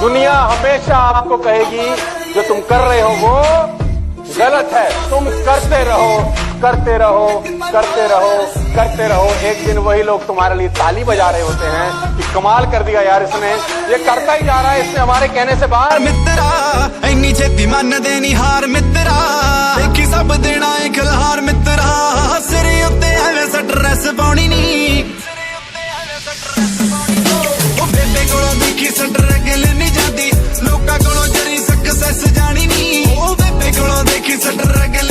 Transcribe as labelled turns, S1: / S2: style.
S1: दुनिया हमेशा आपको कहेगी जो तुम कर रहे हो वो गलत है। तुम करते रहो, करते रहो, करते रहो, करते रहो। एक दिन वही लोग तुम्हारे लिए ताली बजा रहे होते हैं कि कमाल कर दिया यार इसने, ये करता ही जा रहा है, इसने हमारे कहने से बाहर।
S2: मित्रा इन्नी छेती मन देनी हार मित्रा, देखी सब देना एक लहार मित्रा, सिरे उत्ते एवें स्ट्रेस पाउणी नी, ओ बेबे कोलों देखी स्ट्रगल नहीं जाती, लोकां कोलों जरी सक्सेस जानी नी, ओ बेबे कोलों देखी स्ट्रगल